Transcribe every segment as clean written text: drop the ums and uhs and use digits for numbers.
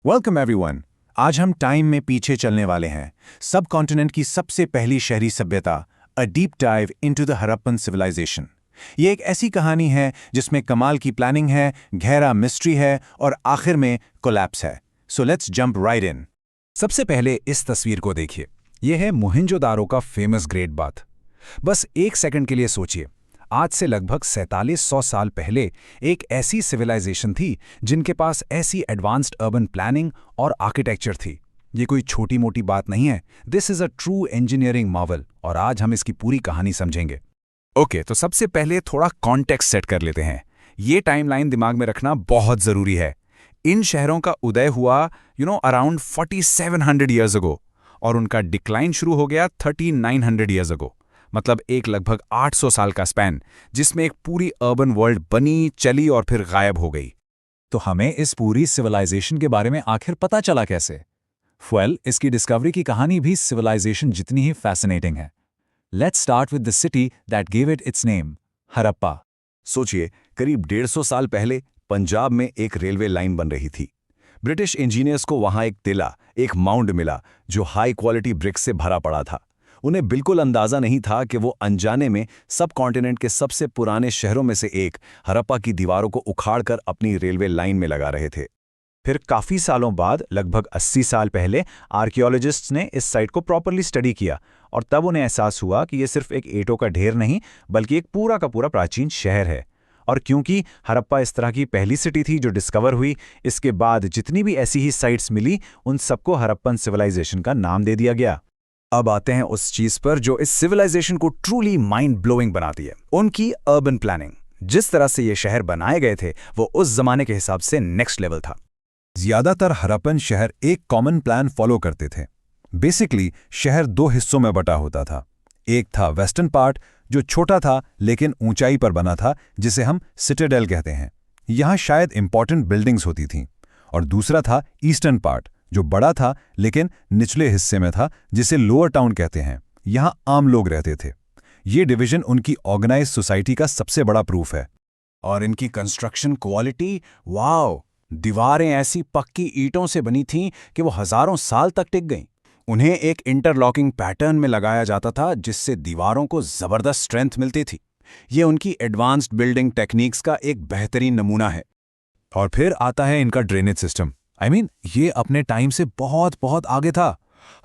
Welcome everyone. आज हम time में पीछे चलने वाले हैं, सब कॉन्टिनेंट की सबसे पहली शहरी सभ्यता, a deep dive into the Harappan civilization. ये एक ऐसी कहानी है जिसमें कमाल की प्लानिंग है, गहरा मिस्ट्री है और आखिर में कोलैप्स है। सो लेट्स जंप राइट इन। सबसे पहले इस तस्वीर को देखिए। यह है मोहनजोदारो का फेमस ग्रेट बाथ। बस एक सेकंड के लिए सोचिए, आज से लगभग 4700 साल पहले एक ऐसी सिविलाइजेशन थी जिनके पास ऐसी एडवांस्ड अर्बन प्लानिंग और आर्किटेक्चर थी। ये कोई छोटी मोटी बात नहीं है। This is a true engineering Marvel और आज हम इसकी पूरी कहानी समझेंगे। ओके, तो सबसे पहले थोड़ा कॉन्टेक्स्ट सेट कर लेते हैं। ये टाइमलाइन दिमाग में रखना बहुत जरूरी है। इन शहरों का उदय हुआ अराउंड 4700 ईयर्स अगो और उनका डिक्लाइन शुरू हो गया 3900 ईयर्स अगो। मतलब एक लगभग 800 साल का स्पैन जिसमें एक पूरी अर्बन वर्ल्ड बनी, चली और फिर गायब हो गई। तो हमें इस पूरी सिविलाइजेशन के बारे में आखिर पता चला कैसे? इसकी डिस्कवरी की कहानी भी सिविलाइजेशन जितनी ही फैसिनेटिंग है। Let's start with the city that give it it's name, Harappa. सोचिए, करीब 150 साल पहले पंजाब में एक रेलवे लाइन बन रही थी। ब्रिटिश इंजीनियर्स को वहां एक टिला, एक माउंड मिला जो हाई क्वालिटी ब्रिक्स से भरा पड़ा था। उन्हें बिल्कुल अंदाजा नहीं था कि वो अनजाने में सब कॉन्टिनेंट के सबसे पुराने शहरों में से एक हड़प्पा की दीवारों को उखाड़कर अपनी रेलवे लाइन में लगा रहे थे। फिर काफी सालों बाद, लगभग 80 साल पहले, आर्कियोलॉजिस्ट्स ने इस साइट को प्रॉपर्ली स्टडी किया और तब उन्हें एहसास हुआ कि ये सिर्फ एक ईंटों का ढेर नहीं बल्कि एक पूरा का पूरा प्राचीन शहर है। और क्योंकि हड़प्पा इस तरह की पहली सिटी थी जो डिस्कवर हुई, इसके बाद जितनी भी ऐसी ही साइट्स मिली उन सबको हड़प्पन सिविलाइजेशन का नाम दे दिया गया। अब आते हैं उस चीज पर जो इस सिविलाइजेशन को ट्रूली माइंड ब्लोइंग बनाती है, उनकी अर्बन प्लानिंग। जिस तरह से ये शहर बनाए गए थे वो उस जमाने के हिसाब से नेक्स्ट लेवल था। ज्यादातर हड़प्पन शहर एक कॉमन प्लान फॉलो करते थे। बेसिकली शहर दो हिस्सों में बटा होता था। एक था वेस्टर्न पार्ट जो छोटा था लेकिन ऊंचाई पर बना था, जिसे हम सिटाडेल कहते हैं। यहाँ शायद इंपॉर्टेंट बिल्डिंग्स होती थीं। और दूसरा था ईस्टर्न पार्ट जो बड़ा था लेकिन निचले हिस्से में था, जिसे लोअर टाउन कहते हैं। यहाँ आम लोग रहते थे। ये डिवीजन उनकी ऑर्गेनाइज्ड सोसाइटी का सबसे बड़ा प्रूफ है। और इनकी कंस्ट्रक्शन क्वालिटी, वाओ! दीवारें ऐसी पक्की ईंटों से बनी थीं कि वो हजारों साल तक टिक गईं। उन्हें एक इंटरलॉकिंग पैटर्न में लगाया जाता था जिससे दीवारों को जबरदस्त स्ट्रेंथ मिलती थी। ये उनकी एडवांस्ड बिल्डिंग टेक्निक्स का एक बेहतरीन नमूना है। और फिर आता है इनका ड्रेनेज सिस्टम। ये अपने टाइम से बहुत बहुत आगे था।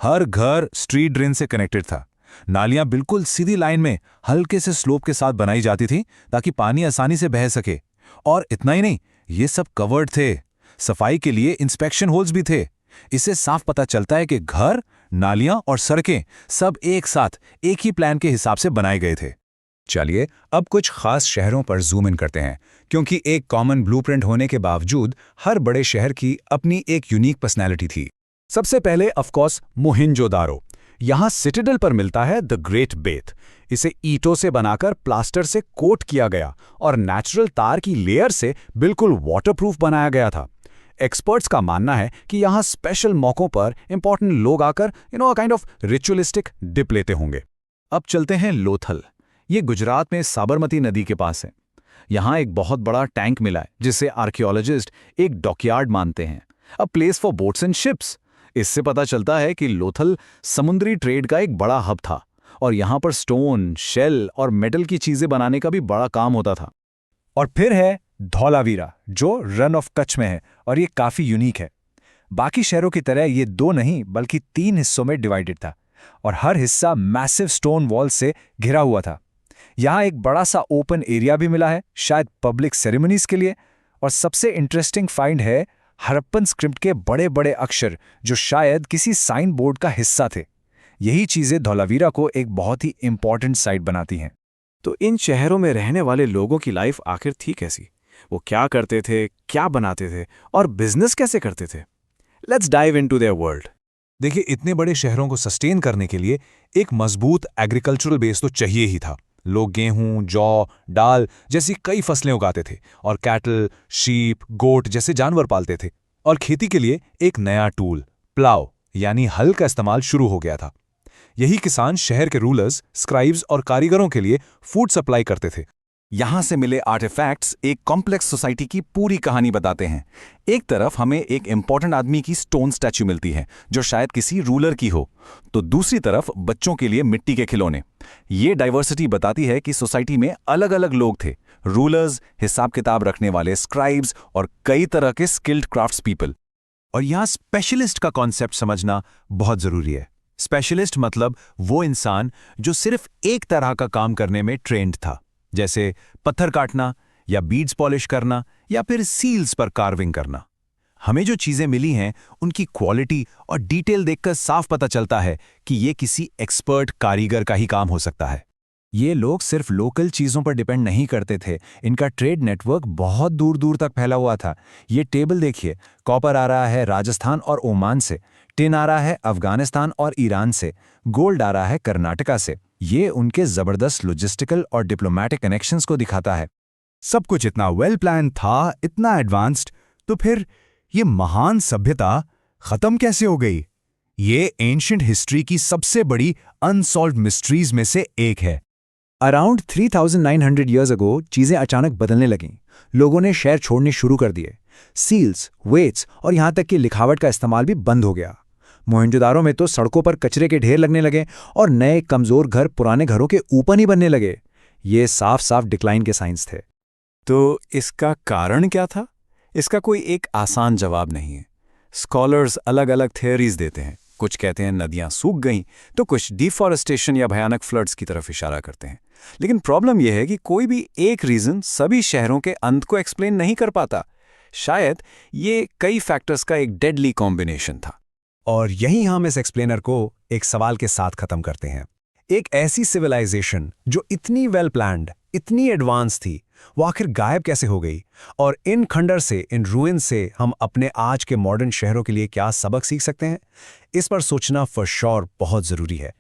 हर घर स्ट्रीट ड्रेन से कनेक्टेड था। नालियां बिल्कुल सीधी लाइन में हल्के से स्लोप के साथ बनाई जाती थी ताकि पानी आसानी से बह सके। और इतना ही नहीं, ये सब कवर्ड थे। सफाई के लिए इंस्पेक्शन होल्स भी थे। इससे साफ पता चलता है कि घर, नालियां और सड़कें सब एक साथ एक ही प्लान के हिसाब से बनाए गए थे। चलिए अब कुछ खास शहरों पर जूम इन करते हैं, क्योंकि एक कॉमन ब्लूप्रिंट होने के बावजूद हर बड़े शहर की अपनी एक यूनिक पर्सनैलिटी थी। सबसे पहले ऑफकोर्स मोहनजोदारो। यहाँ सिटाडेल पर मिलता है द ग्रेट बेथ। इसे ईंटों से बनाकर प्लास्टर से कोट किया गया और नेचुरल तार की लेयर से बिल्कुल वाटरप्रूफ बनाया गया था। एक्सपर्ट्स का मानना है कि यहाँ स्पेशल मौकों पर इंपॉर्टेंट लोग आकर काइंड ऑफ रिचुअलिस्टिक डिप लेते होंगे। अब चलते हैं लोथल। ये गुजरात में साबरमती नदी के पास है। यहाँ एक बहुत बड़ा टैंक मिला है जिसे आर्कियोलॉजिस्ट एक डॉकयार्ड मानते हैं, a place for boats and ships. इससे पता चलता है कि लोथल समुद्री ट्रेड का एक बड़ा हब था और यहाँ पर स्टोन, शेल और मेटल की चीजें बनाने का भी बड़ा काम होता था। और फिर है धौलावीरा जो रन ऑफ कच्छ में है और ये काफी यूनिक है। बाकी शहरों की तरह ये 2 नहीं बल्कि 3 हिस्सों में डिवाइडेड था और हर हिस्सा मैसिव स्टोन वॉल से घिरा हुआ था। यहाँ एक बड़ा सा ओपन एरिया भी मिला है, शायद पब्लिक सेरेमनीज के लिए। और सबसे इंटरेस्टिंग फाइंड है हड़प्पन स्क्रिप्ट के बड़े बड़े अक्षर जो शायद किसी साइन बोर्ड का हिस्सा थे। यही चीजें धौलावीरा को एक बहुत ही इंपॉर्टेंट साइट बनाती हैं। तो इन शहरों में रहने वाले लोगों की लाइफ आखिर थी कैसी? वो क्या करते थे, क्या बनाते थे और बिजनेस कैसे करते थे? Let's dive into their world. देखिए, इतने बड़े शहरों को सस्टेन करने के लिए एक मजबूत एग्रीकल्चरल बेस तो चाहिए ही था। लोग गेहूं, जौ, दाल जैसी कई फसलें उगाते थे और कैटल, शीप, गोट जैसे जानवर पालते थे। और खेती के लिए एक नया टूल, प्लाव यानी हल का इस्तेमाल शुरू हो गया था। यही किसान शहर के रूलर्स, स्क्राइब्स और कारीगरों के लिए फूड सप्लाई करते थे। यहाँ से मिले आर्टिफैक्ट्स एक कॉम्प्लेक्स सोसाइटी की पूरी कहानी बताते हैं। एक तरफ हमें एक इंपॉर्टेंट आदमी की स्टोन स्टैच्यू मिलती है जो शायद किसी रूलर की हो, तो दूसरी तरफ बच्चों के लिए मिट्टी के खिलौने। ये डाइवर्सिटी बताती है कि सोसाइटी में अलग अलग लोग थे, रूलर्स, हिसाब किताब रखने वाले स्क्राइब्स और कई तरह के स्किल्ड क्राफ्ट्स पीपल। और यहाँ स्पेशलिस्ट का कॉन्सेप्ट समझना बहुत जरूरी है। स्पेशलिस्ट मतलब वो इंसान जो सिर्फ एक तरह का काम करने में ट्रेंड था, जैसे पत्थर काटना या बीड्स पॉलिश करना या फिर सील्स पर कार्विंग करना। हमें जो चीजें मिली हैं उनकी क्वालिटी और डिटेल देखकर साफ पता चलता है कि ये किसी एक्सपर्ट कारीगर का ही काम हो सकता है। ये लोग सिर्फ लोकल चीज़ों पर डिपेंड नहीं करते थे, इनका ट्रेड नेटवर्क बहुत दूर दूर तक फैला हुआ था। ये टेबल देखिए, कॉपर आ रहा है राजस्थान और ओमान से, टिन आ रहा है अफगानिस्तान और ईरान से, गोल्ड आ रहा है कर्नाटका से। ये उनके ज़बरदस्त लॉजिस्टिकल और डिप्लोमेटिक कनेक्शंस को दिखाता है। सब कुछ इतना वेल प्लान था, इतना एडवांस्ड, तो फिर ये महान सभ्यता खत्म कैसे हो गई? ये एंशिएंट हिस्ट्री की सबसे बड़ी अनसॉल्व्ड मिस्ट्रीज में से एक है। अराउंड 3900 ईयर्स अगो चीज़ें अचानक बदलने लगीं। लोगों ने शहर छोड़ने शुरू कर दिए। सील्स, वेट्स और यहाँ तक कि लिखावट का इस्तेमाल भी बंद हो गया। मोहनजोदारो में तो सड़कों पर कचरे के ढेर लगने लगे और नए कमज़ोर घर पुराने घरों के ऊपर ही बनने लगे। ये साफ साफ डिक्लाइन के साइंस थे। तो इसका कारण क्या था? इसका कोई एक आसान जवाब नहीं है। स्कॉलर्स अलग अलग थियरीज देते हैं। कुछ कहते हैं नदियां सूख गईं, तो कुछ डिफॉरेस्टेशन या भयानक फ्लड्स की तरफ इशारा करते हैं। लेकिन प्रॉब्लम यह है कि कोई भी एक रीजन सभी शहरों के अंत को एक्सप्लेन नहीं कर पाता। शायद ये कई फैक्टर्स का एक डेडली कॉम्बिनेशन था। और यहीं हम इस एक्सप्लेनर को एक सवाल के साथ खत्म करते हैं। एक ऐसी सिविलाइजेशन जो इतनी वेल प्लान्ड, इतनी एडवांस थी, वो आखिर गायब कैसे हो गई? और इन खंडर से, इन रूइन से हम अपने आज के मॉडर्न शहरों के लिए क्या सबक सीख सकते हैं? इस पर सोचना फॉर श्योर बहुत जरूरी है।